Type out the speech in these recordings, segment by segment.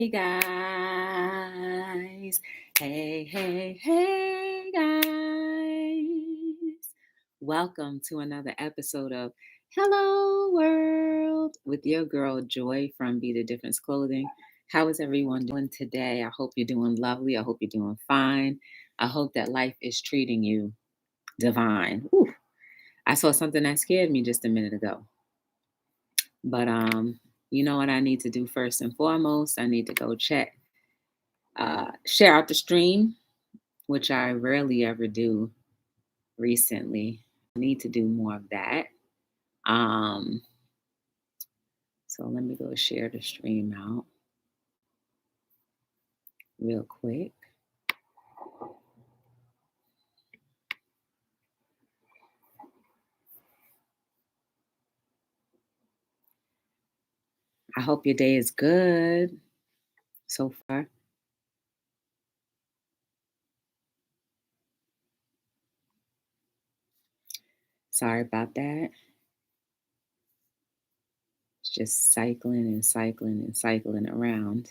Hey guys. Hey guys. Welcome to another episode of Hello World with your girl Joy from Be the Difference Clothing. How is everyone doing today? I hope you're doing lovely. I hope you're doing fine. I hope that life is treating you divine. Ooh, I saw something that scared me just a minute ago. But you know what I need to do first and foremost? I need to go share out the stream, which I rarely ever do recently. I need to do more of that. Um, so let me go share the stream out real quick. I hope your day is good so far. Sorry about that. It's just cycling around.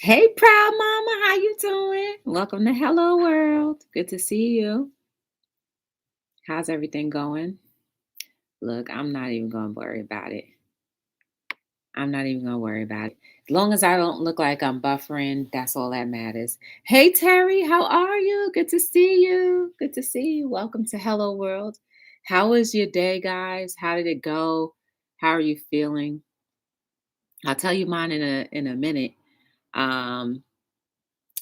Hey, proud mama, how you doing? Welcome to Hello World. Good to see you. How's everything going? Look, I'm not even going to worry about it. As long as I don't look like I'm buffering, that's all that matters. Hey, Terry, how are you? Good to see you. Good to see you. Welcome to Hello World. How was your day, guys? How did it go? How are you feeling? I'll tell you mine in a minute. Let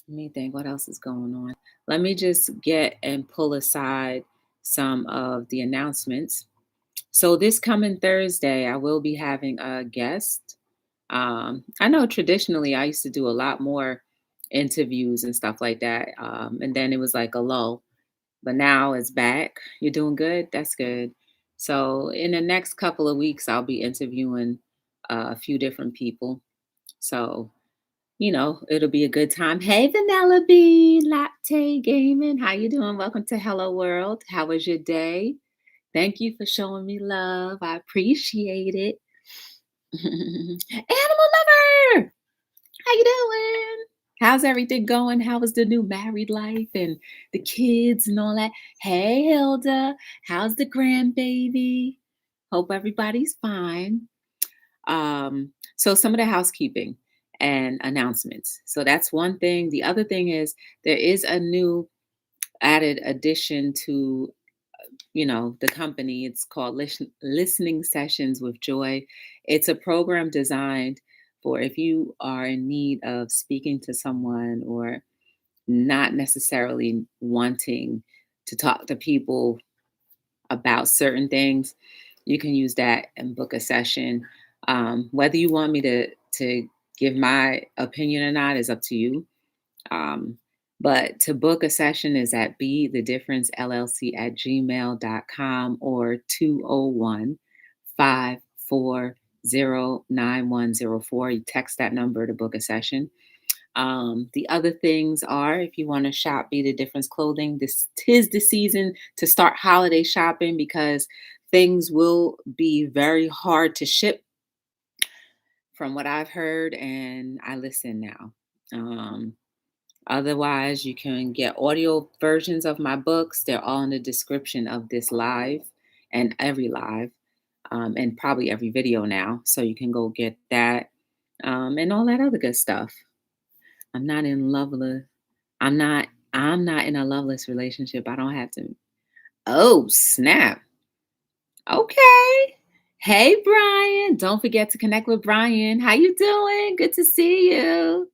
me think what else is going on. Let me just get and pull aside some of the announcements. So this coming Thursday, I will be having a guest. I know traditionally I used to do a lot more interviews and stuff like that. And then it was like a lull, but now it's back. You're doing good? That's good. So in the next couple of weeks, I'll be interviewing a few different people. So, it'll be a good time. Hey, Vanilla Bean, Latte Gaming. How you doing? Welcome to Hello World. How was your day? Thank you for showing me love. I appreciate it. Animal lover, how you doing? How's everything going? How was the new married life and the kids and all that? Hey, Hilda, how's the grandbaby? Hope everybody's fine. So some of the housekeeping and announcements. So that's one thing. The other thing is there is a new added addition to the company. It's called Listening Sessions with Joy. It's a program designed for if you are in need of speaking to someone or not necessarily wanting to talk to people about certain things, you can use that and book a session. Whether you want me to give my opinion or not is up to you. Um, but to book a session is at bedifferencellc@gmail.com or 201-540-9104. You text that number to book a session. The other things are if you want to shop Be the Difference Clothing, this tis the season to start holiday shopping because things will be very hard to ship from what I've heard, and I listen now. Um, Otherwise, you can get audio versions of my books. They're all in the description of this live and every live, and probably every video now. So you can go get that, and all that other good stuff. I'm not in loveless. I'm not in a loveless relationship. I don't have to. Oh, snap. Okay. Hey, Brian. Don't forget to connect with Brian. How you doing? Good to see you.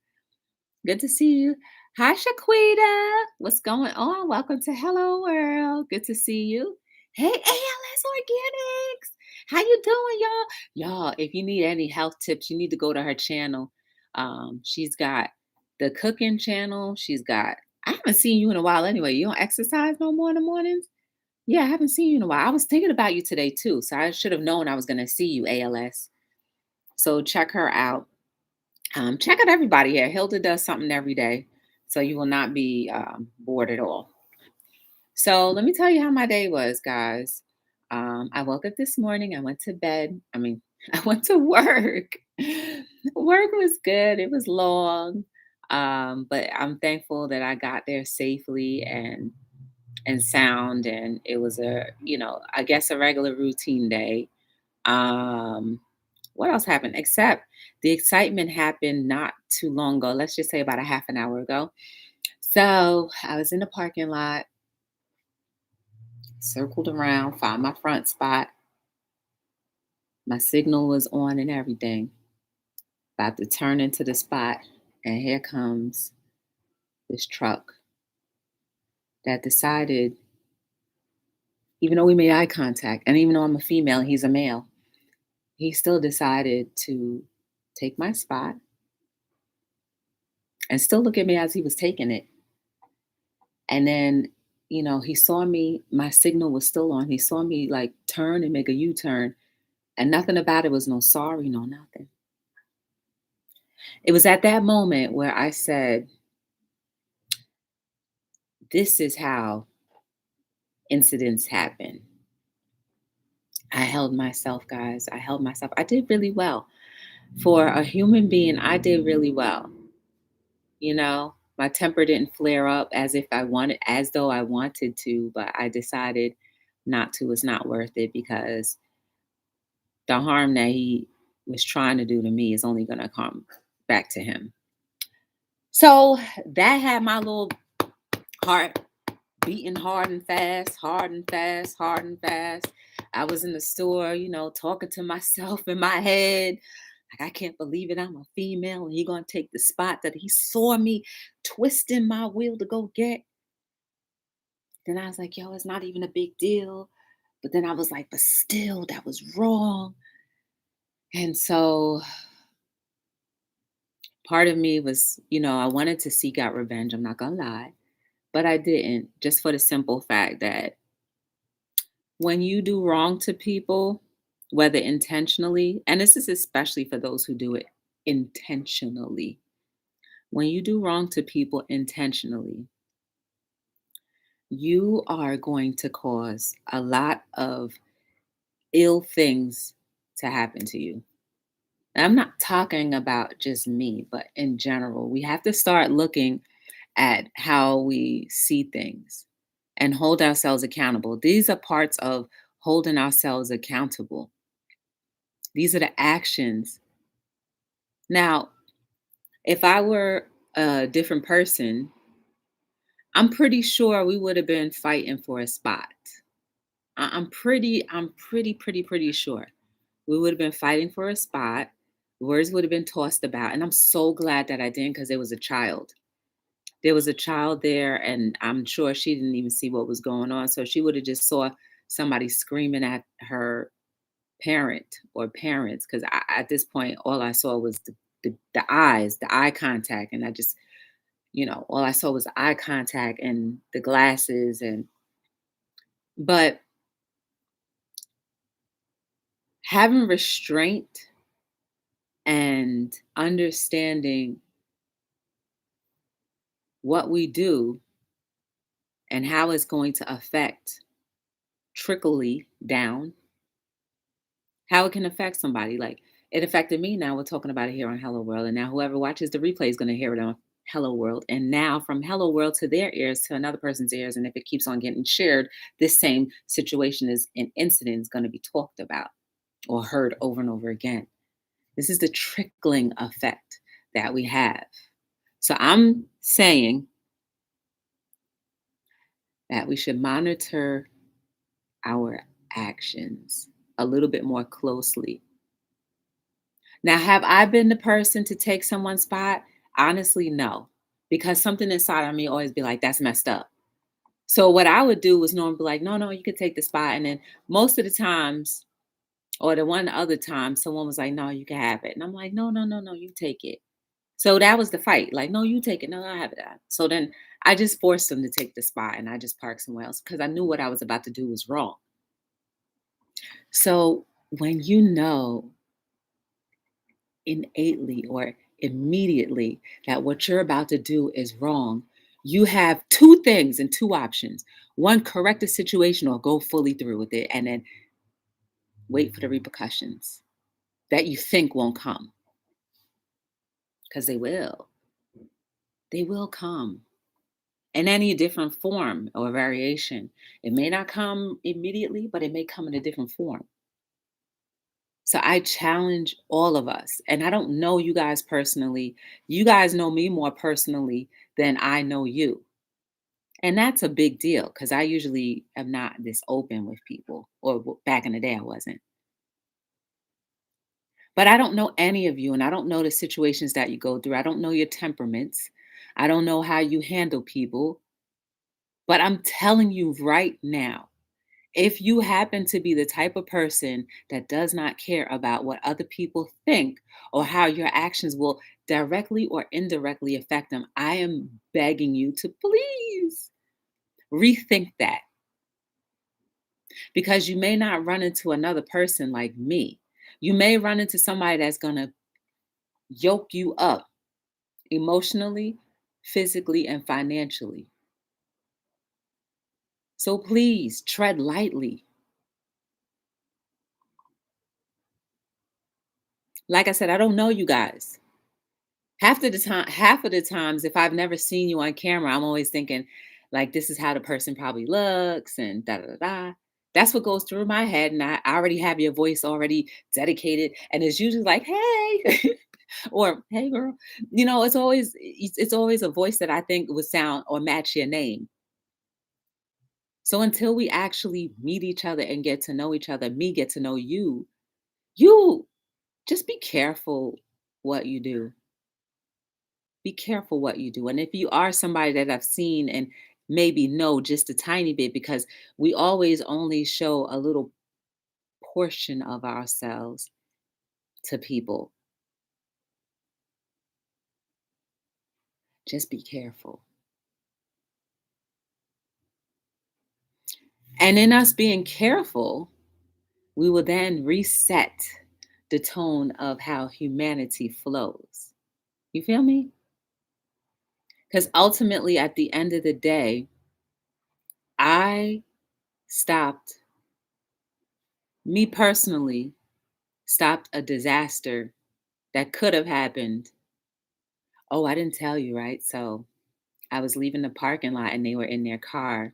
Good to see you. Hi, Shaquita. What's going on? Welcome to Hello World. Good to see you. Hey, ALS Organics. How you doing, y'all? Y'all, if you need any health tips, you need to go to her channel. She's got the cooking channel. I haven't seen you in a while anyway. You don't exercise no more in the mornings? Yeah, I haven't seen you in a while. I was thinking about you today too. So I should have known I was going to see you, ALS. So check her out. Check out everybody here. Hilda does something every day, so you will not be bored at all. So let me tell you how my day was, guys. I woke up this morning. I went to bed. I went to work. Work was good. It was long, but I'm thankful that I got there safely and sound, and it was a, I guess a regular routine day. Um, what else happened? Except the excitement happened not too long ago. Let's just say about a half an hour ago. So I was in the parking lot, circled around, found my front spot. My signal was on and everything. About to turn into the spot, and here comes this truck that decided, even though we made eye contact, and even though I'm a female and he's a male, he still decided to take my spot and still look at me as he was taking it. And then, he saw me, my signal was still on. He saw me like turn and make a U turn, and nothing about it was no sorry, no nothing. It was at that moment where I said, this is how incidents happen. I held myself, guys. I held myself. I did really well. For a human being, I did really well. My temper didn't flare up as though I wanted to, but I decided not to. It's not worth it because the harm that he was trying to do to me is only going to come back to him. So that had my little heart beating hard and fast, hard and fast, hard and fast. I was in the store, talking to myself in my head. Like, I can't believe it. I'm a female and he gonna take the spot that he saw me twisting my wheel to go get. Then I was like, yo, it's not even a big deal. But then I was like, but still, that was wrong. And so part of me was, I wanted to seek out revenge. I'm not gonna lie. But I didn't, just for the simple fact that when you do wrong to people, whether intentionally, and this is especially for those who do it intentionally, when you do wrong to people intentionally, you are going to cause a lot of ill things to happen to you. And I'm not talking about just me, but in general, we have to start looking at how we see things and hold ourselves accountable. These are parts of holding ourselves accountable. These are the actions. Now, if I were a different person, I'm pretty sure we would have been fighting for a spot. I'm pretty sure we would have been fighting for a spot. Words would have been tossed about. And I'm so glad that I didn't, because there was a child. There was a child there, and I'm sure she didn't even see what was going on. So she would have just saw somebody screaming at her parent or parents, because at this point, all I saw was the eyes, the eye contact. And I just, all I saw was the eye contact and the glasses. But having restraint and understanding what we do and how it's going to affect trickly down, how it can affect somebody. Like, it affected me. Now we're talking about it here on Hello World. And now whoever watches the replay is going to hear it on Hello World. And now from Hello World to their ears to another person's ears. And if it keeps on getting shared, this same situation is an incident is going to be talked about or heard over and over again. This is the trickling effect that we have. So I'm saying that we should monitor our actions a little bit more closely. Now, have I been the person to take someone's spot? Honestly, no, because something inside of me always be like, that's messed up. So what I would do was normally be like, no, you could take the spot. And then most of the times, or the one other time, someone was like, no, you can have it. And I'm like, no, you take it. So that was the fight. Like, no, you take it. No, I have it. So then I just forced them to take the spot, and I just parked somewhere else because I knew what I was about to do was wrong. So when you know innately or immediately that what you're about to do is wrong, you have two things and two options. One, correct the situation or go fully through with it, and then wait for the repercussions that you think won't come. because they will. They will come in any different form or variation. It may not come immediately, but it may come in a different form. So I challenge all of us, and I don't know you guys personally. You guys know me more personally than I know you. And that's a big deal because I usually am not this open with people, or back in the day, I wasn't. But I don't know any of you, and I don't know the situations that you go through. I don't know your temperaments. I don't know how you handle people. But I'm telling you right now, if you happen to be the type of person that does not care about what other people think or how your actions will directly or indirectly affect them, I am begging you to please rethink that, because you may not run into another person like me. You may run into somebody that's going to yoke you up emotionally, physically, and financially. So please tread lightly. Like I said, I don't know you guys. Half of the times, if I've never seen you on camera, I'm always thinking, like, this is how the person probably looks and da da da da. That's what goes through my head. And I already have your voice already dedicated. And it's usually like, hey, or hey girl. It's always a voice that I think would sound or match your name. So until we actually meet each other and get to know each other, me get to know you, you just be careful what you do. Be careful what you do. And if you are somebody that I've seen and maybe know just a tiny bit, because we always only show a little portion of ourselves to people, just be careful. And in us being careful, we will then reset the tone of how humanity flows. You feel me? Because ultimately, at the end of the day, I stopped, me personally, stopped a disaster that could have happened. Oh, I didn't tell you, right? So I was leaving the parking lot and they were in their car.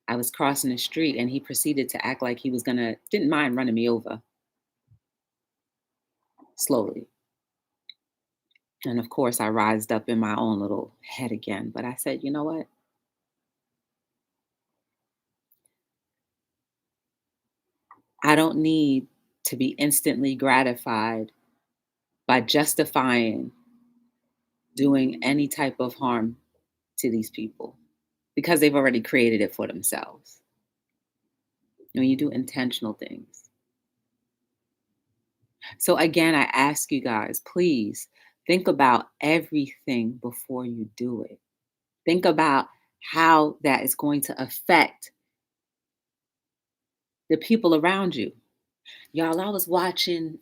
I was crossing the street and he proceeded to act like he was gonna, didn't mind running me over slowly. And of course, I rised up in my own little head again. But I said, you know what? I don't need to be instantly gratified by justifying doing any type of harm to these people because they've already created it for themselves. When you do intentional things. So again, I ask you guys, please think about everything before you do it. Think about how that is going to affect the people around you. Y'all, I was watching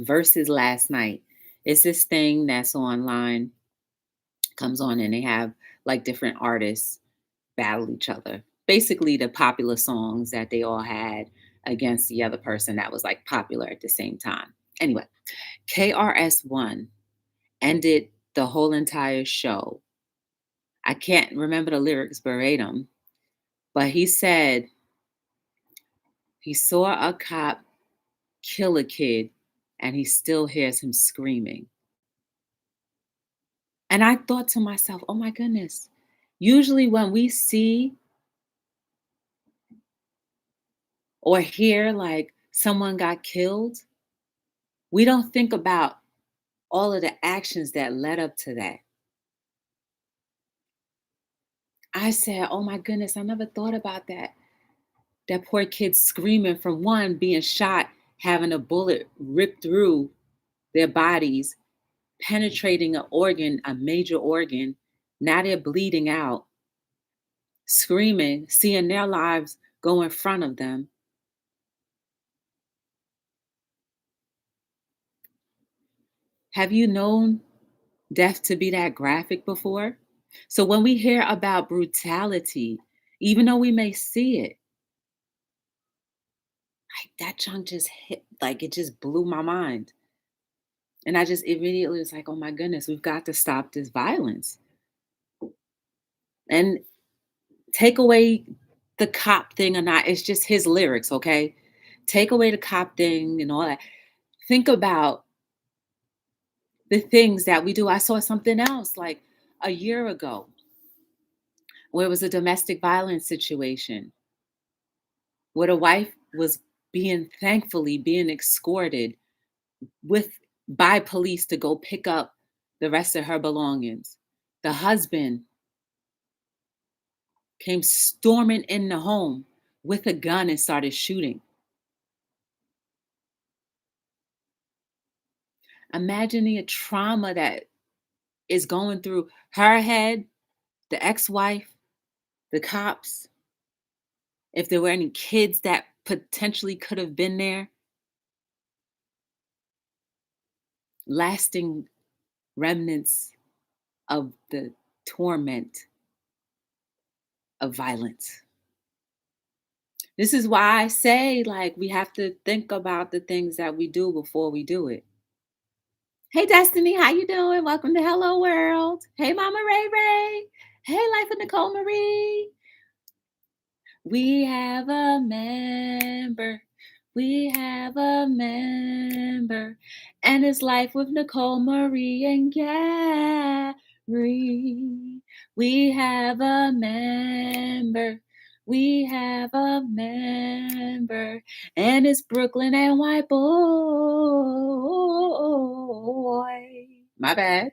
Versus last night. It's this thing that's online, comes on and they have like different artists battle each other. Basically the popular songs that they all had against the other person that was like popular at the same time. Anyway, KRS1 ended the whole entire show. I can't remember the lyrics verbatim, but he said he saw a cop kill a kid and he still hears him screaming. And I thought to myself, oh my goodness, usually when we see or hear like someone got killed, we don't think about all of the actions that led up to that. I said, oh my goodness, I never thought about that. That poor kid screaming from one being shot, having a bullet ripped through their bodies, penetrating an organ, a major organ. Now they're bleeding out, screaming, seeing their lives go in front of them. Have you known death to be that graphic before? So when we hear about brutality, even though we may see it, like that junk just hit, like it just blew my mind. And I just immediately was like, oh my goodness, we've got to stop this violence. And take away the cop thing or not, it's just his lyrics, okay? Take away the cop thing and all that. Think about the things that we do. I saw something else like a year ago where it was a domestic violence situation where the wife was being thankfully being escorted with by police to go pick up the rest of her belongings. The husband came storming in the home with a gun and started shooting. Imagine the trauma that is going through her head, the ex-wife, the cops, if there were any kids that potentially could have been there, lasting remnants of the torment of violence. This is why I say, like, we have to think about the things that we do before we do it. Hey, Destiny, how you doing? Welcome to Hello World. Hey, Mama Ray Ray. Hey, Life of Nicole Marie. We have a member. We have a member. And it's Life with Nicole Marie and Gary. We have a member. We have a member. And it's Brooklyn and White Boy. My bad.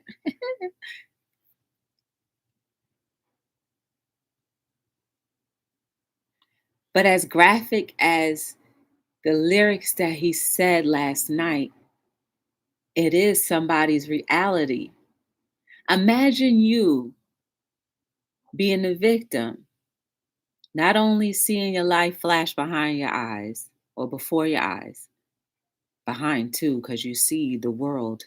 But as graphic as the lyrics that he said last night, it is somebody's reality. Imagine you being the victim, not only seeing your life flash behind your eyes or before your eyes, behind too, because you see the world.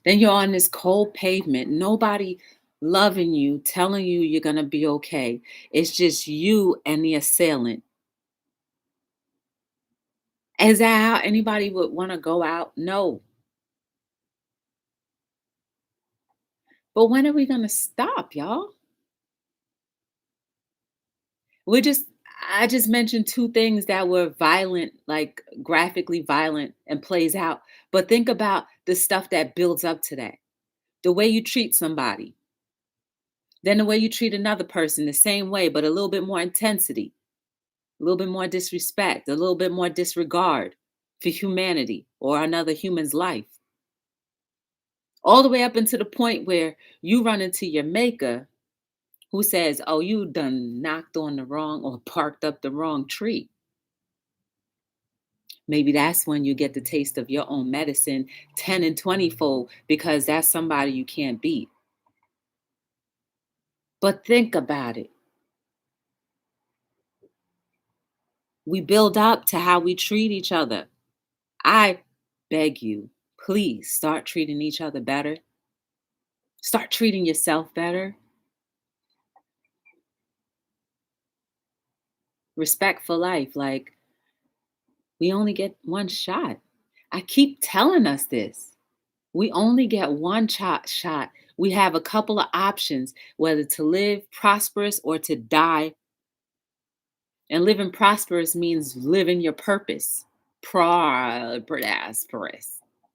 Then you're on this cold pavement, nobody loving you, telling you you're going to be okay. It's just you and the assailant. Is that how anybody would want to go out? No. But when are we going to stop, y'all? We're just I just mentioned two things that were violent, like graphically violent and plays out. But think about the stuff that builds up to that. The way you treat somebody, then the way you treat another person the same way, but a little bit more intensity, a little bit more disrespect, a little bit more disregard for humanity or another human's life. All the way up into the point where you run into your maker who says, oh, you done knocked on the wrong or parked up the wrong tree. Maybe that's when you get the taste of your own medicine 10 and 20 fold because that's somebody you can't beat. But think about it. We build up to how we treat each other. I beg you, please start treating each other better. Start treating yourself better. Respect for life. Like, we only get one shot. I keep telling us this. We only get one shot. We have a couple of options, whether to live prosperous or to die. And living prosperous means living your purpose. Prosperous.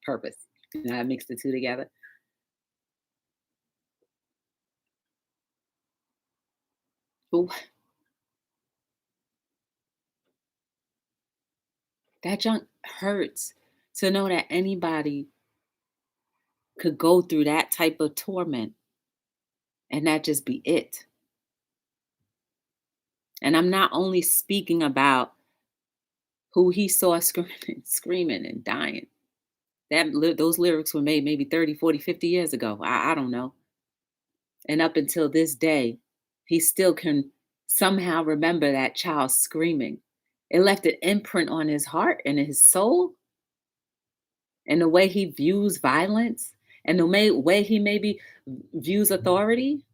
Purpose. I mix the two together. But that junk hurts to know that anybody could go through that type of torment and that just be it. And I'm not only speaking about who he saw screaming and dying. Those lyrics were made maybe 30, 40, 50 years ago. I don't know. And up until this day, he still can somehow remember that child screaming. It left an imprint on his heart and his soul and the way he views violence and the way he maybe views authority.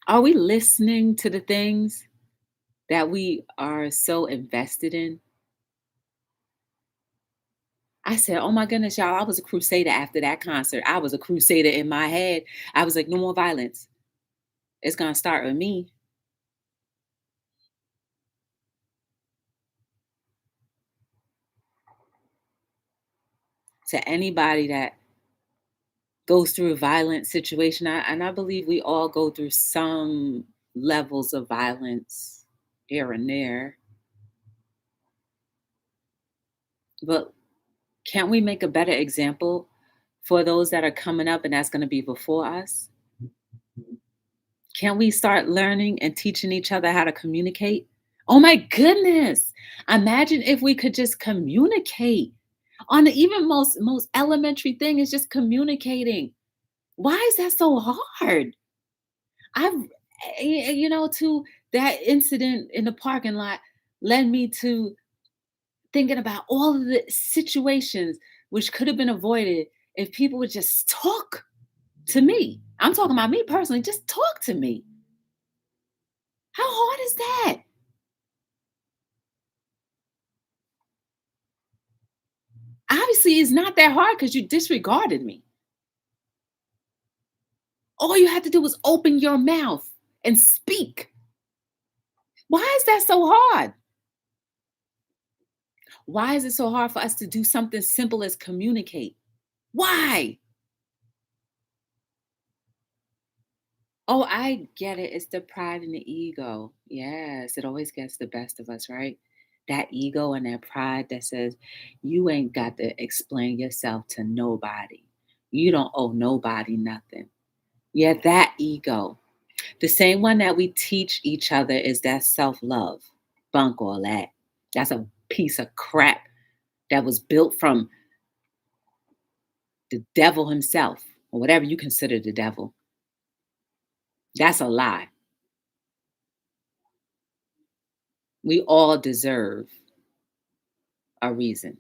Are we listening to the things that we are so invested in. I said, "Oh my goodness, y'all, I was a crusader after that concert. I was a crusader in my head. I was like, no more violence. It's gonna start with me." To anybody that goes through a violent situation, and I believe we all go through some levels of violence here and there. But can't we make a better example for those that are coming up and that's going to be before us? Can we start learning and teaching each other how to communicate? Oh my goodness. Imagine if we could just communicate on the even most elementary thing is just communicating. Why is that so hard? I've to that incident in the parking lot led me to thinking about all of the situations which could have been avoided if people would just talk to me. I'm talking about me personally, just talk to me. How hard is that? Obviously, it's not that hard because you disregarded me. All you had to do was open your mouth and speak. Why is that so hard? Why is it so hard for us to do something simple as communicate? Why? Oh, I get it. It's the pride and the ego. Yes, it always gets the best of us, right? That ego and that pride that says, you ain't got to explain yourself to nobody. You don't owe nobody nothing. Yeah, that ego. The same one that we teach each other is that self love. Bunk all that. That's a piece of crap that was built from the devil himself, or whatever you consider the devil. That's a lie. We all deserve a reason.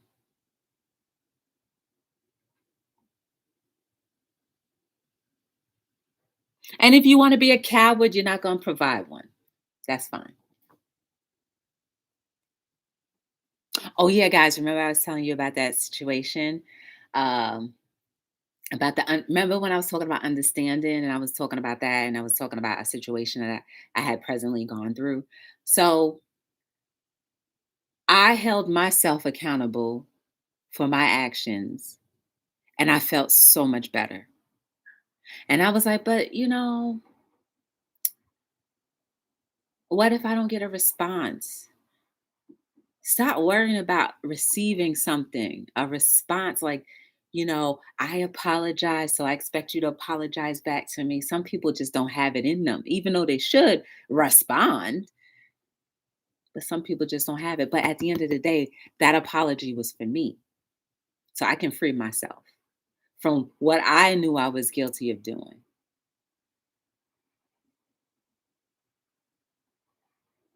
And if you want to be a coward, you're not going to provide one. That's fine. Oh, yeah, guys, remember I was telling you about that situation? Um, remember when I was talking about understanding and I was talking about that and I was talking about a situation that I had presently gone through. So I held myself accountable for my actions and I felt so much better. And I was like, but what if I don't get a response? Stop worrying about receiving something, a response like, I apologize, so I expect you to apologize back to me. Some people just don't have it in them, even though they should respond, but some people just don't have it. But at the end of the day, that apology was for me, so I can free myself from what I knew I was guilty of doing.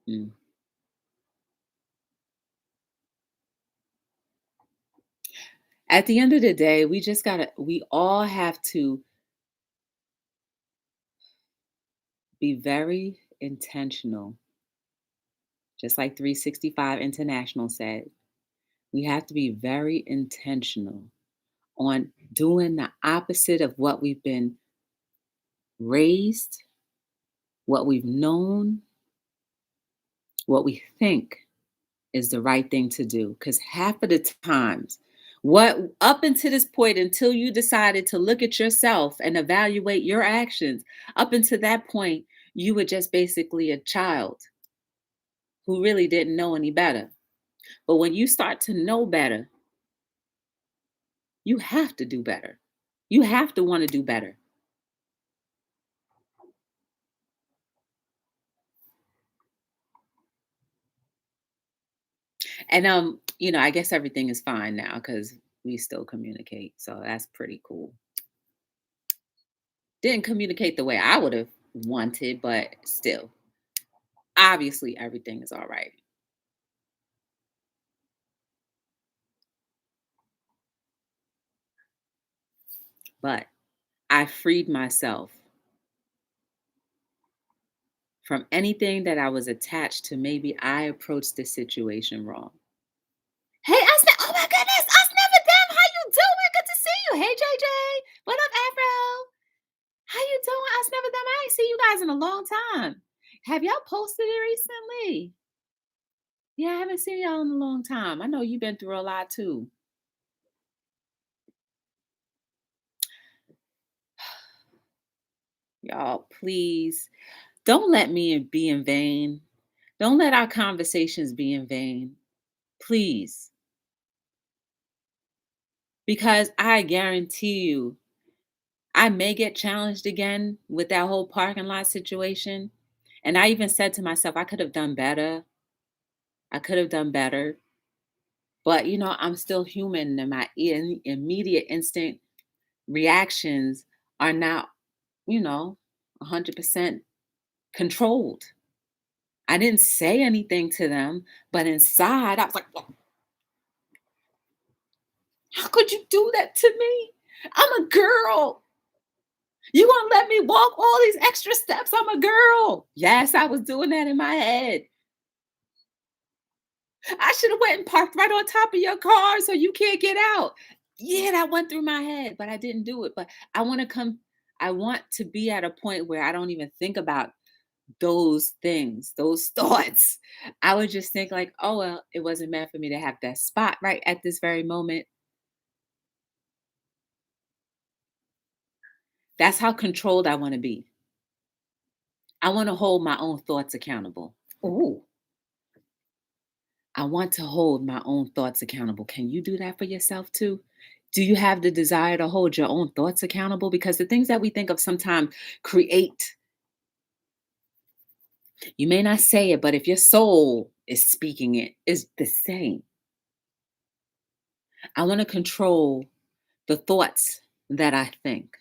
Mm. At the end of the day, we all have to be very intentional, just like 365 International said. We have to be very intentional on doing the opposite of what we've been raised, what we've known, what we think is the right thing to do. Because half of the times, what up until this point, until you decided to look at yourself and evaluate your actions, up until that point, you were just basically a child who really didn't know any better. But when you start to know better, you have to do better. You have to want to do better. And I guess everything is fine now because we still communicate. So that's pretty cool. Didn't communicate the way I would have wanted, but still, obviously everything is all right. But I freed myself from anything that I was attached to. Maybe I approached the situation wrong. Hey, Asna! Oh my goodness, Asna Madam, how you doing? Good to see you. Hey, JJ, what up, Afro? How you doing, Asna Madam? I ain't seen you guys in a long time. Have y'all posted it recently? Yeah, I haven't seen y'all in a long time. I know you've been through a lot too. Y'all, please don't let me be in vain. Don't let our conversations be in vain. Please. Because I guarantee you, I may get challenged again with that whole parking lot situation. And I even said to myself, I could have done better. I could have done better. But, I'm still human and my immediate instant reactions are not, 100% controlled. I didn't say anything to them, but inside I was like, "Well, how could you do that to me? I'm a girl. You gonna let me walk all these extra steps? I'm a girl." Yes, I was doing that in my head. I should have went and parked right on top of your car so you can't get out. Yeah, that went through my head, but I didn't do it. But I want to be at a point where I don't even think about those things, those thoughts. I would just think like, oh well, it wasn't meant for me to have that spot right at this very moment. That's how controlled I want to be. I want to hold my own thoughts accountable. Ooh, I want to hold my own thoughts accountable. Can you do that for yourself too? Do you have the desire to hold your own thoughts accountable? Because the things that we think of sometimes create, you may not say it, but if your soul is speaking it, is the same. I want to control the thoughts that I think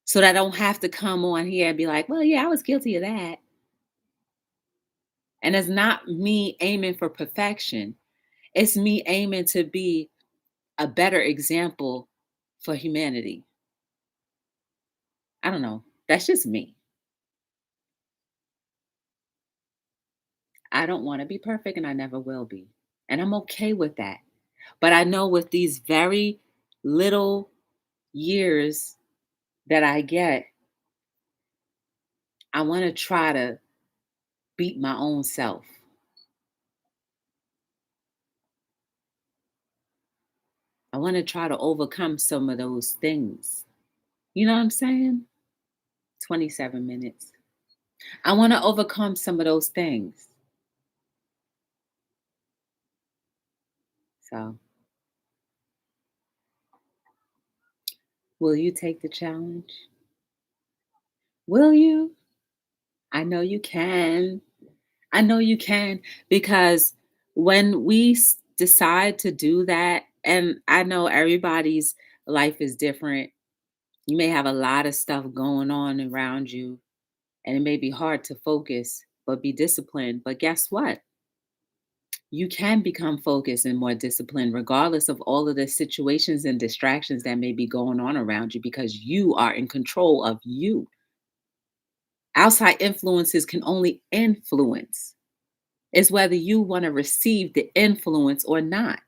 so that I don't have to come on here and be like, well, yeah, I was guilty of that. And it's not me aiming for perfection, it's me aiming to be a better example for humanity. I don't know. That's just me. I don't want to be perfect and I never will be. And I'm okay with that. But I know with these very little years that I get, I want to try to beat my own self. I want to try to overcome some of those things. You know what I'm saying? 27 minutes. I want to overcome some of those things. So, will you take the challenge? Will you? I know you can. I know you can because when we decide to do that, and I know everybody's life is different. You may have a lot of stuff going on around you, and it may be hard to focus, but be disciplined. But guess what? You can become focused and more disciplined, regardless of all of the situations and distractions that may be going on around you, because you are in control of you. Outside influences can only influence. It's whether you want to receive the influence or not.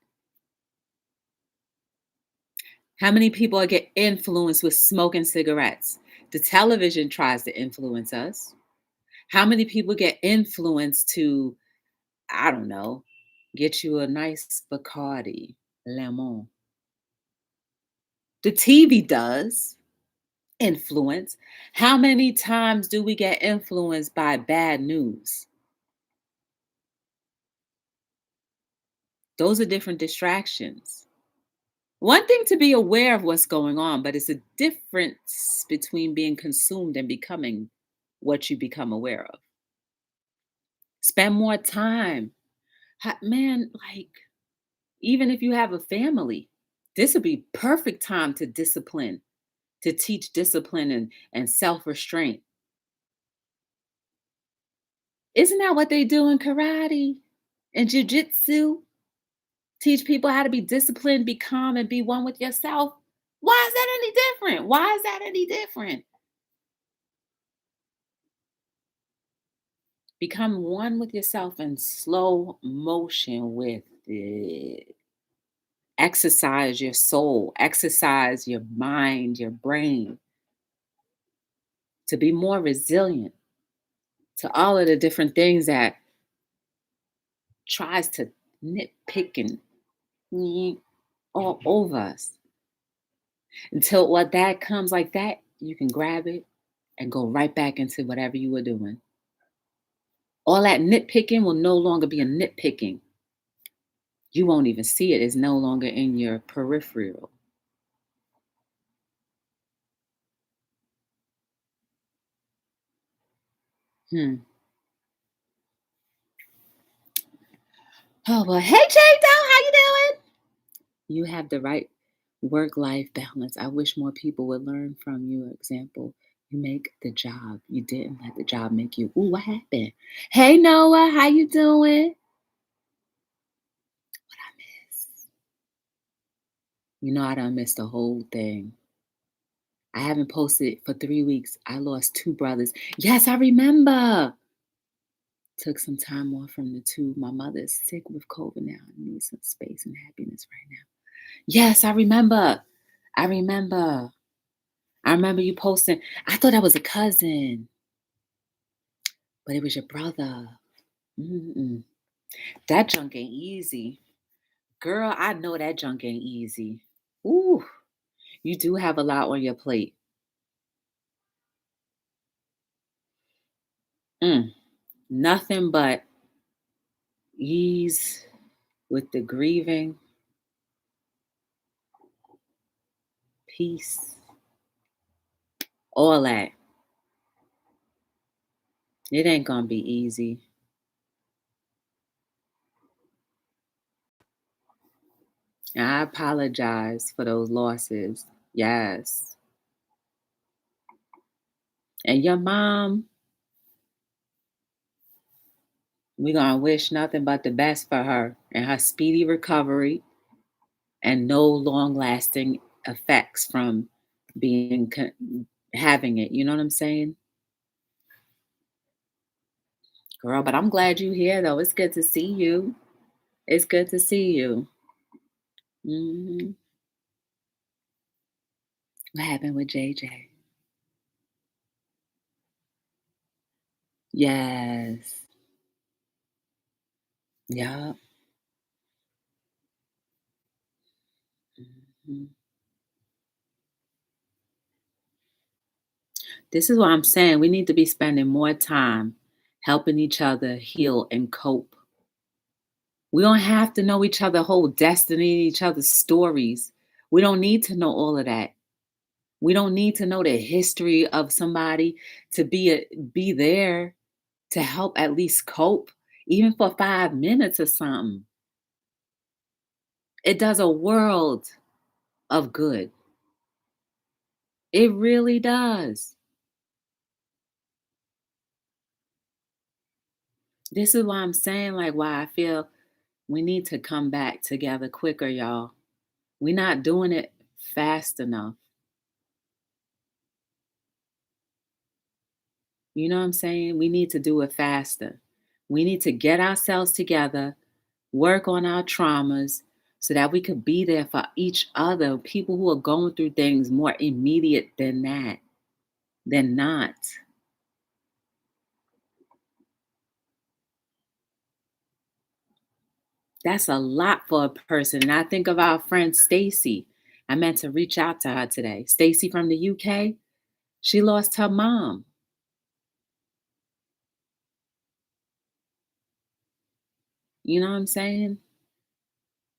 How many people get influenced with smoking cigarettes? The television tries to influence us. How many people get influenced to, I don't know, get you a nice Bacardi Lemon? The TV does influence. How many times do we get influenced by bad news? Those are different distractions. One thing to be aware of what's going on, but it's a difference between being consumed and becoming what you become aware of. Spend more time. Man, like, even if you have a family, this would be perfect time to discipline, to teach discipline and self-restraint. Isn't that what they do in karate and jujitsu? Teach people how to be disciplined, be calm, and be one with yourself. Why is that any different? Why is that any different? Become one with yourself in slow motion with it. Exercise your soul, exercise your mind, your brain to be more resilient to all of the different things that tries to nitpick and all over us. Until what that comes like that, you can grab it and go right back into whatever you were doing. All that nitpicking will no longer be a nitpicking. You won't even see it. It's no longer in your peripheral. Hmm. Oh well, hey Jado, how you doing? You have the right work-life balance. I wish more people would learn from your example. You make the job. You didn't let the job make you. Ooh, what happened? Hey Noah, how you doing? What I miss? You know I done missed the whole thing. I haven't posted for 3 weeks. I lost two brothers. Yes, I remember. Took some time off from the two. My mother's sick with COVID now. I need some space and happiness right now. Yes, I remember. I remember. I remember you posting. I thought that was a cousin, but it was your brother. Mm-mm. That junk ain't easy. Girl, I know that junk ain't easy. Ooh, you do have a lot on your plate. Mm, nothing but ease with the grieving, peace, all that. It ain't gonna be easy. And I apologize for those losses. Yes. And your mom, we're gonna wish nothing but the best for her and her speedy recovery and no long lasting effects from being having it. You know what I'm saying? Girl, but I'm glad you're here though. It's good to see you. It's good to see you. Hmm. What happened with JJ? Yes. Yup. Mhm. This is what I'm saying. We need to be spending more time helping each other heal and cope. We don't have to know each other whole destiny, each other's stories. We don't need to know all of that. We don't need to know the history of somebody to be there to help at least cope, even for 5 minutes or something. It does a world of good. It really does. This is why I'm saying, like, why I feel we need to come back together quicker, y'all. We're not doing it fast enough. You know what I'm saying? We need to do it faster. We need to get ourselves together, work on our traumas so that we could be there for each other, people who are going through things more immediate than that, than not. That's a lot for a person. And I think of our friend Stacy. I meant to reach out to her today. Stacy from the UK, she lost her mom. You know what I'm saying?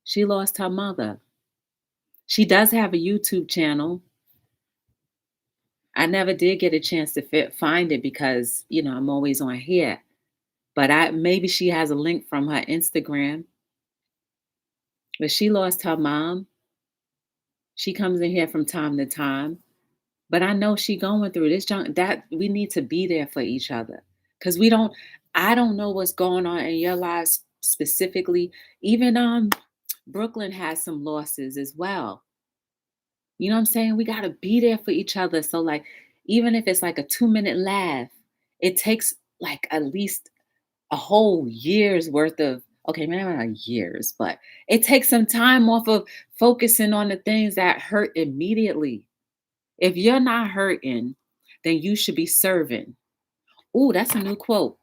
She lost her mother. She does have a YouTube channel. I never did get a chance to find it because, I'm always on here. But maybe she has a link from her Instagram. But she lost her mom. She comes in here from time to time. But I know she going through this junk that we need to be there for each other. Cause I don't know what's going on in your lives specifically. Even Brooklyn has some losses as well. You know what I'm saying? We gotta be there for each other. So like even if it's like a 2-minute laugh, it takes like at least a whole year's worth of, okay, maybe not years, but it takes some time off of focusing on the things that hurt immediately. If you're not hurting, then you should be serving. Ooh, that's a new quote.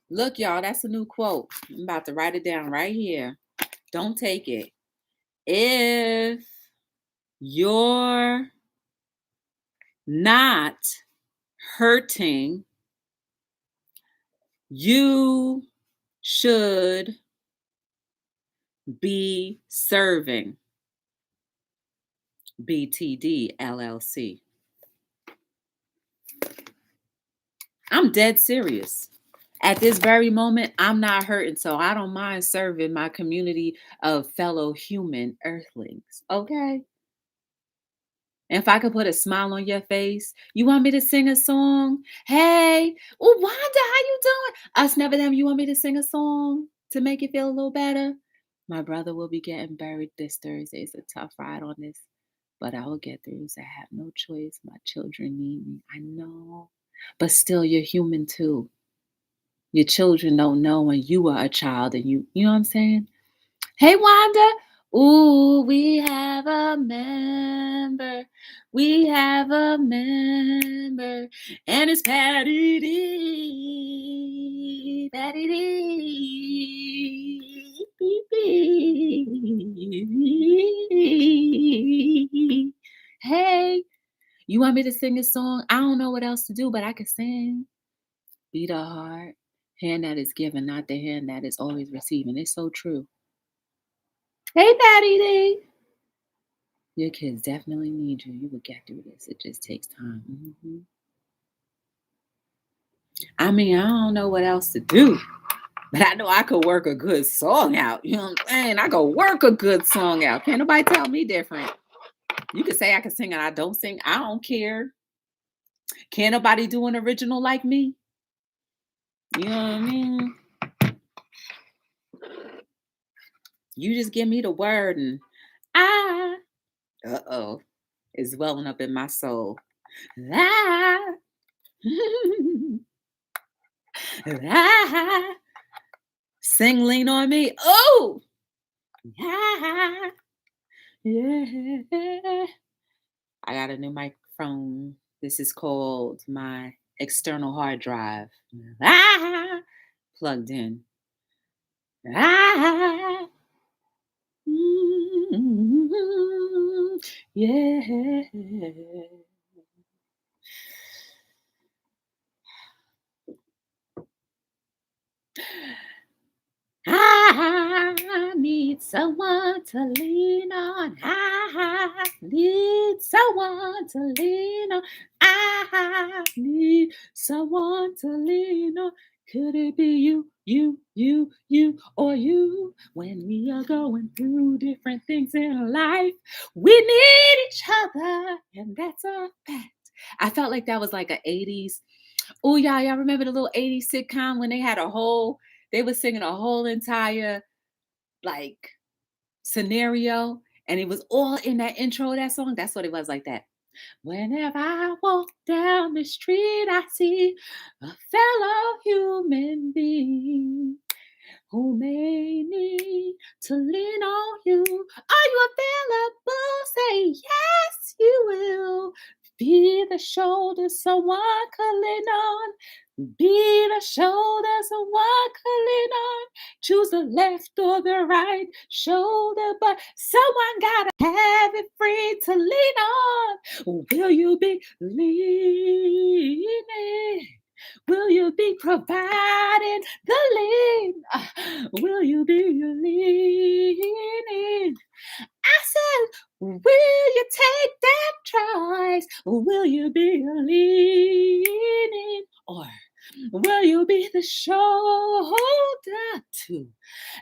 Look, y'all, that's a new quote. I'm about to write it down right here. Don't take it. If you're not hurting, you should be serving. BTD LLC. I'm dead serious. At this very moment, I'm not hurting, so I don't mind serving my community of fellow human earthlings. Okay? And if I could put a smile on your face, you want me to sing a song? Hey, oh Wanda, how you doing? Us never them. You want me to sing a song to make you feel a little better? My brother will be getting buried this Thursday. It's a tough ride on this, but I will get through. So I have no choice. My children need me. I know, but still, you're human too. Your children don't know when you were a child, and you know what I'm saying? Hey, Wanda. Ooh, we have a member. We have a member. And it's Patty D. Patty D. Hey, you want me to sing a song? I don't know what else to do, but I can sing. Be the heart, hand that is given, not the hand that is always receiving. It's so true. Hey, Patty D. Your kids definitely need you. You will get through this. It just takes time. I mean, I don't know what else to do, but I know I could work a good song out. You know what I'm saying? I could work a good song out. Can't nobody tell me different. You could say I can sing and I don't sing. I don't care. Can't nobody do an original like me? You know what I mean? You just give me the word and I, uh-oh, is welling up in my soul. Ah, ah, sing lean on me. Oh, yeah, yeah. I got a new microphone. This is called my external hard drive. Ah, plugged in. Ah, mm, yeah. I need someone to lean on. I need someone to lean on. I need someone to lean on. Could it be you, or you? When we are going through different things in life, we need each other, and that's a fact. I felt like that was like a 80s. Oh, y'all remember the little 80s sitcom when they had a whole, they were singing a whole entire like scenario, and it was all in that intro of that song. That's what it was like that. Whenever I walk down the street, I see a fellow human being who may need to lean on you. Are you available? Say yes, you will. Be the shoulder someone could lean on. Be the shoulder someone could lean on. Choose the left or the right shoulder, but someone gotta have it free to lean on. Will you be leaning? Will you be providing the lean? Will you be leaning? I said, will you take that choice? Will you be leaning? Or will you be the shoulder to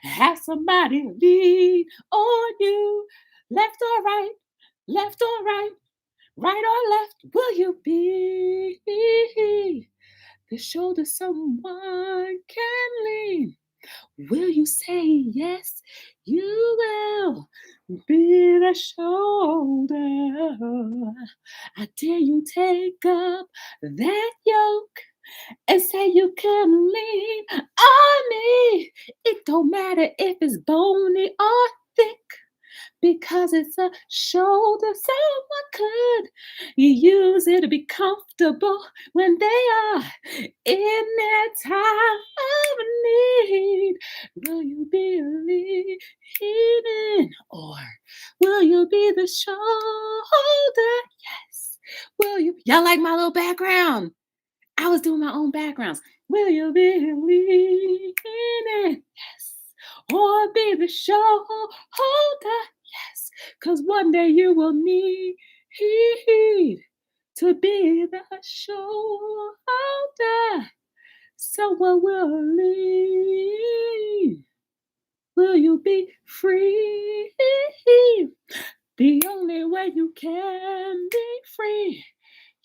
have somebody lean on you? Left or right, left or right, right or left? Will you be the shoulder someone can lean? Will you say yes? You will be the shoulder. I dare you take up that yoke. and say you can lean on me. It don't matter if it's bony or thick. Because it's a shoulder someone could use it to be comfortable when they are in their time of need. Will you be leaning or will you be the shoulder? Yes. Will you? Y'all like my little background? I was doing my own backgrounds. Will you be leaning? Yes. Or be the shoulder? Yes. Because one day you will need to be the shoulder. Someone will lean. Will you be free? The only way you can be free,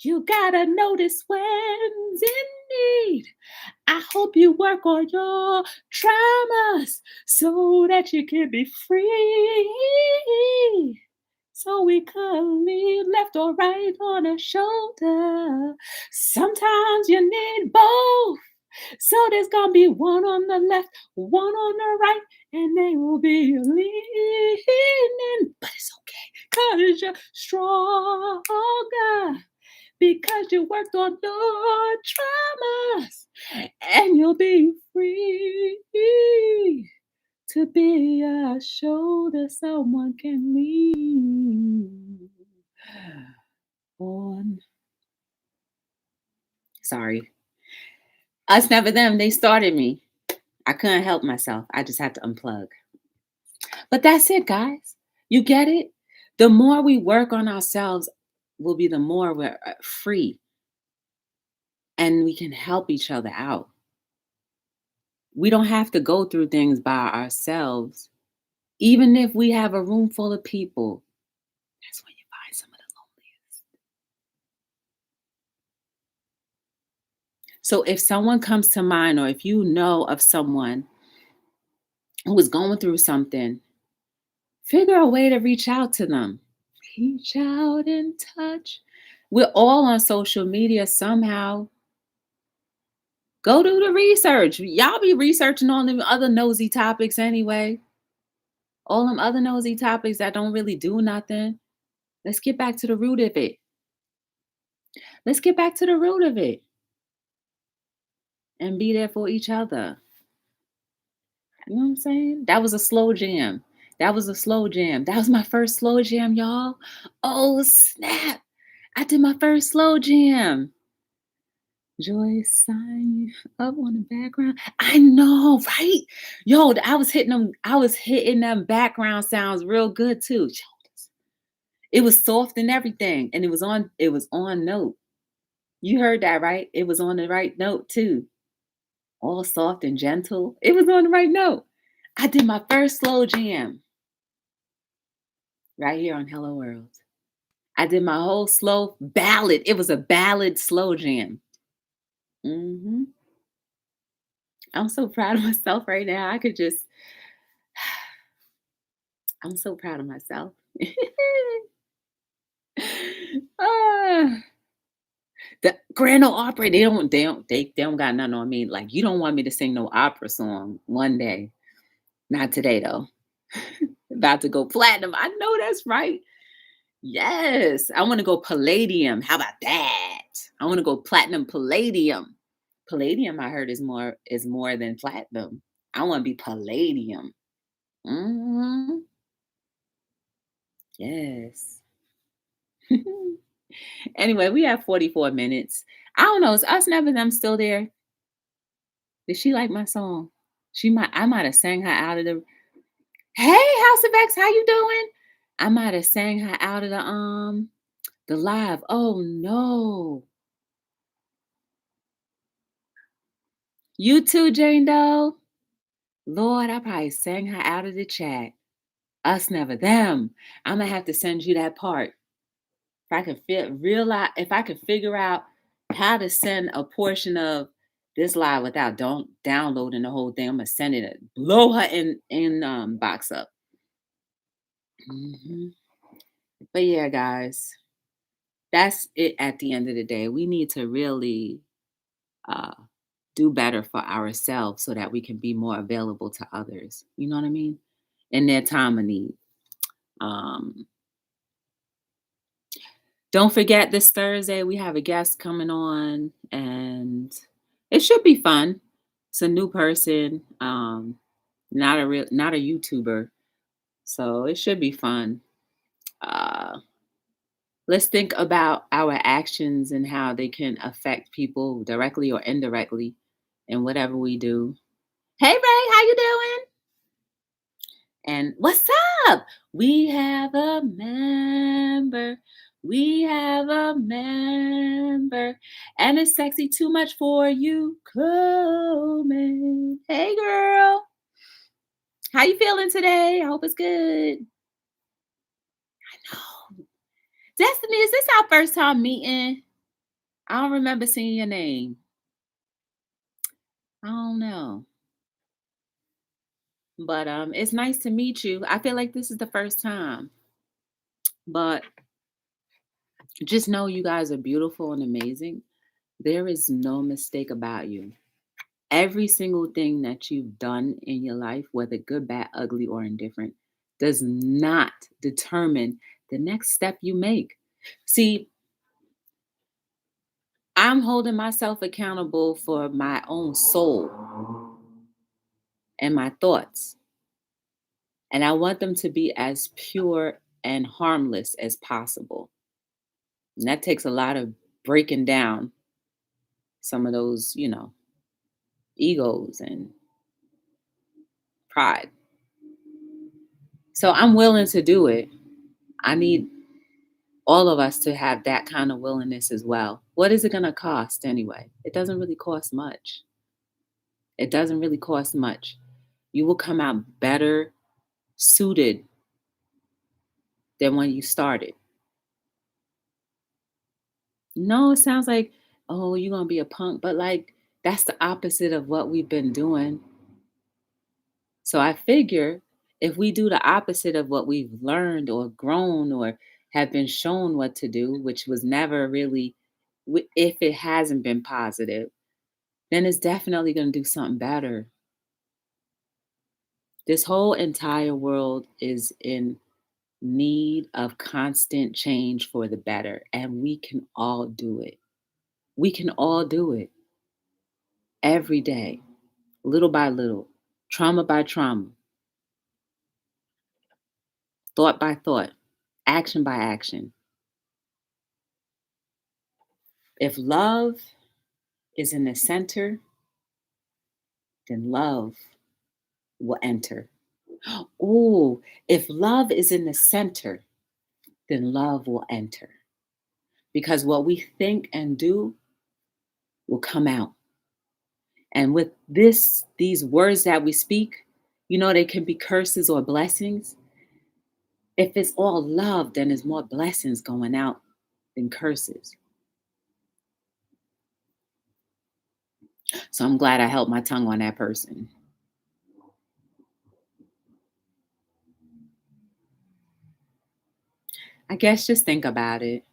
you gotta notice when's in need. I hope you work on your traumas so that you can be free. So we could lean left or right on a shoulder. Sometimes you need both. So there's gonna be one on the left, one on the right, and they will be leaning. But it's okay, cause you're stronger. Because you worked on your traumas, and you'll be free to be a shoulder someone can lean on. Sorry. Us Never Them, they started me. I couldn't help myself. I just had to unplug. But that's it, guys. You get it? The more we work on ourselves, will be the more we're free and we can help each other out. We don't have to go through things by ourselves. Even if we have a room full of people, that's when you find some of the loneliest. So if someone comes to mind, or if you know of someone who is going through something, figure a way to reach out to them. Reach out and touch. We're all on social media somehow. Go do the research. Y'all be researching all them other nosy topics anyway. All them other nosy topics that don't really do nothing. Let's get back to the root of it. Let's get back to the root of it and be there for each other. You know what I'm saying? That was a slow jam. That was a slow jam. That was my first slow jam, y'all. Oh, snap. I did my first slow jam. Joy, sign up on the background. I know, right? Yo, I was hitting them background sounds real good too. It was soft and everything. And it was on note. You heard that, right? It was on the right note too. All soft and gentle. It was on the right note. I did my first slow jam right here on Hello World. I did my whole slow ballad. It was a ballad slow jam. Hmm. I'm so proud of myself right now. I'm so proud of myself. Ah, the Grand Ole Opry, they don't got nothing on me. Like, you don't want me to sing no opera song one day. Not today though. About to go platinum. I know that's right. Yes. I want to go palladium. How about that? I want to go platinum palladium. Palladium, I heard, is more than platinum. I want to be palladium. Hmm. Yes. Anyway, we have 44 minutes. I don't know. Is Us Never Them still there? Did she like my song? I might have sang her out of the Hey, House of X, how you doing? I might have sang her out of the live. Oh no. You too, Jane Doe. Lord, I probably sang her out of the chat. Us Never Them. I'm gonna have to send you that part. If I could figure out how to send a portion of this live without don't downloading the whole thing, I'm gonna send it, blow her in box up. Mhm. But yeah, guys, that's it. At the end of the day, we need to really uh, do better for ourselves so that we can be more available to others. You know what I mean? In their time of need. Um, don't forget this Thursday we have a guest coming on, and it should be fun. It's a new person, not a YouTuber, so it should be fun. Uh, let's think about our actions and how they can affect people directly or indirectly in whatever we do. Hey Ray, how you doing? And what's up? We have a member. We have a member. And it's sexy too much for you, Coleman. Hey girl. How you feeling today? I hope it's good. Oh, Destiny, is this our first time meeting? I don't remember seeing your name. I don't know. But it's nice to meet you. I feel like this is the first time. But just know you guys are beautiful and amazing. There is no mistake about you. Every single thing that you've done in your life, whether good, bad, ugly, or indifferent, does not determine the next step you make. See, I'm holding myself accountable for my own soul and my thoughts. And I want them to be as pure and harmless as possible. And that takes a lot of breaking down some of those, egos and pride. So I'm willing to do it. I need all of us to have that kind of willingness as well. What is it going to cost anyway? It doesn't really cost much. It doesn't really cost much. You will come out better suited than when you started. No, it sounds like, oh, you're going to be a punk, but like that's the opposite of what we've been doing. So I figure if we do the opposite of what we've learned or grown or have been shown what to do, which was never really, if it hasn't been positive, then it's definitely going to do something better. This whole entire world is in need of constant change for the better, and we can all do it. We can all do it every day, little by little, trauma by trauma, thought by thought, action by action. If love is in the center, then love will enter. Oh, if love is in the center, then love will enter. Because what we think and do will come out. And with these words that we speak, they can be curses or blessings. If it's all love, then there's more blessings going out than curses. So I'm glad I held my tongue on that person. I guess just think about it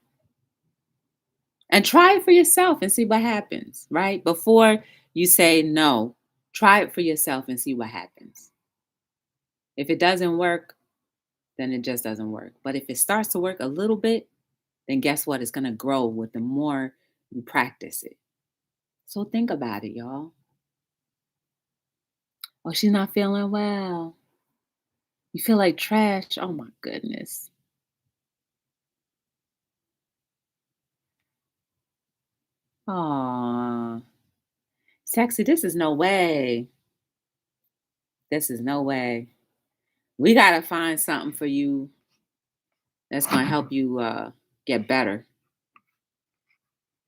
and try it for yourself and see what happens, right? Before you say no, try it for yourself and see what happens. If it doesn't work, then it just doesn't work. But if it starts to work a little bit, then guess what? It's going to grow with the more you practice it. So think about it, y'all. Oh, she's not feeling well. You feel like trash. Oh my goodness. Aw, sexy. This is no way. This is no way. We gotta find something for you that's gonna help you get better.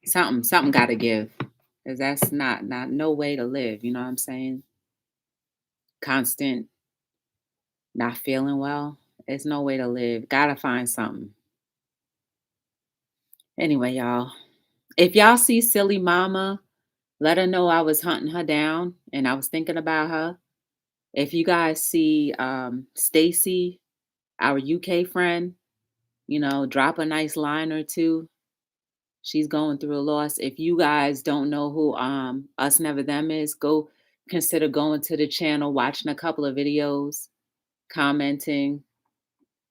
Something gotta give. Cause that's not no way to live. You know what I'm saying? Constant not feeling well. It's no way to live. Gotta find something. Anyway, y'all. If y'all see silly mama, let her know I was hunting her down and I was thinking about her. If you guys see Stacy, our UK friend, drop a nice line or two. She's going through a loss. If you guys don't know who Us Never Them is, go consider going to the channel, watching a couple of videos, commenting.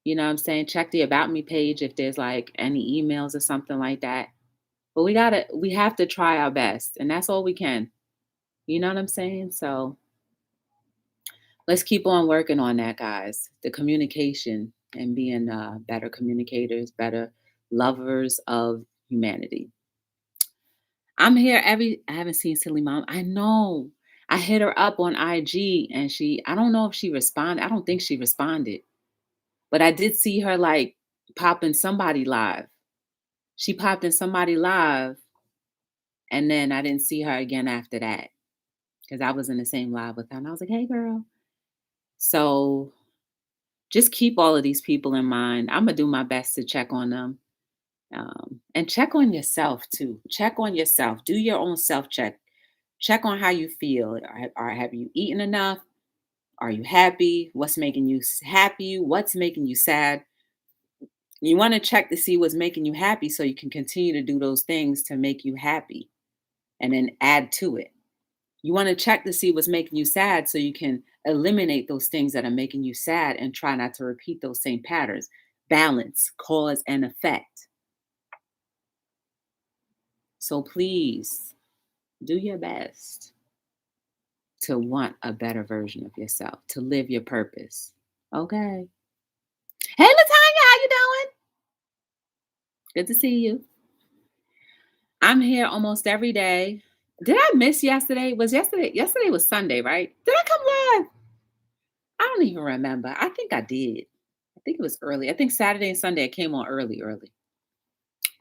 You know what I'm saying? Check the About Me page if there's like any emails or something like that. But we have to try our best, and that's all we can. You know what I'm saying? So let's keep on working on that, guys. The communication and being better communicators, better lovers of humanity. I'm here I haven't seen Silly Mom. I know. I hit her up on IG and I don't know if she responded. I don't think she responded. But I did see her like pop in somebody live. She popped in somebody live and then I didn't see her again after that because I was in the same live with her. And I was like, hey, girl. So just keep all of these people in mind. I'm going to do my best to check on them. And check on yourself too. Check on yourself. Do your own self check. Check on how you feel. Have you eaten enough? Are you happy? What's making you happy? What's making you sad? You want to check to see what's making you happy so you can continue to do those things to make you happy and then add to it. You want to check to see what's making you sad so you can eliminate those things that are making you sad and try not to repeat those same patterns. Balance, cause, and effect. So please do your best to want a better version of yourself, to live your purpose. Okay. Hey, Latanya, how you doing? Good to see you. I'm here almost every day. Did I miss yesterday? Yesterday was Sunday, right? Did I come live? I don't even remember. I think I did. I think it was early. I think Saturday and Sunday I came on early.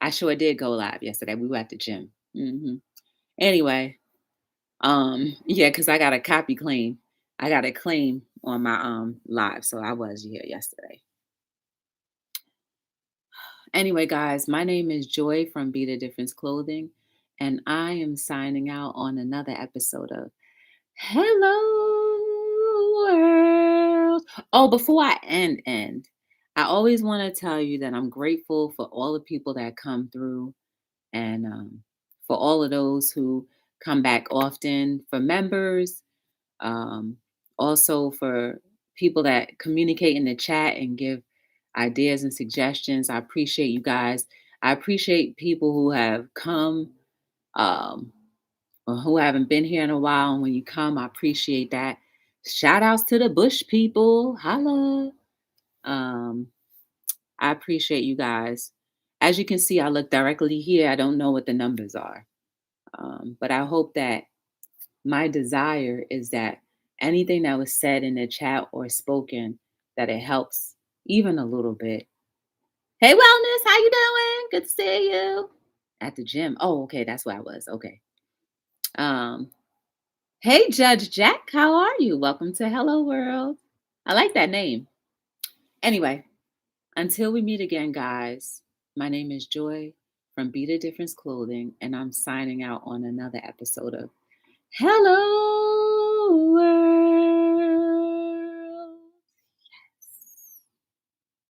I sure did go live yesterday. We were at the gym. Anyway, yeah, because I got a copy claim. I got a claim on my live, so I was here yesterday. Anyway, guys, my name is Joy from Be the Difference Clothing, and I am signing out on another episode of Hello World. Oh, before I end, I always want to tell you that I'm grateful for all the people that come through and for all of those who come back often, for members, um, also for people that communicate in the chat and give ideas and suggestions. I appreciate you guys. I appreciate people who have come um, or who haven't been here in a while. And when you come, I appreciate that. Shout outs to the Bush people. Holla. Um, I appreciate you guys. As you can see, I look directly here. I don't know what the numbers are. But I hope that my desire is that anything that was said in the chat or spoken, that it helps even a little bit. Hey, Wellness, how you doing? Good to see you. At the gym. Oh, okay, that's where I was. Okay. Um, hey, Judge Jack, how are you? Welcome to Hello World. I like that name. Anyway, until we meet again, guys, my name is Joy from Be the Difference Clothing, and I'm signing out on another episode of Hello World.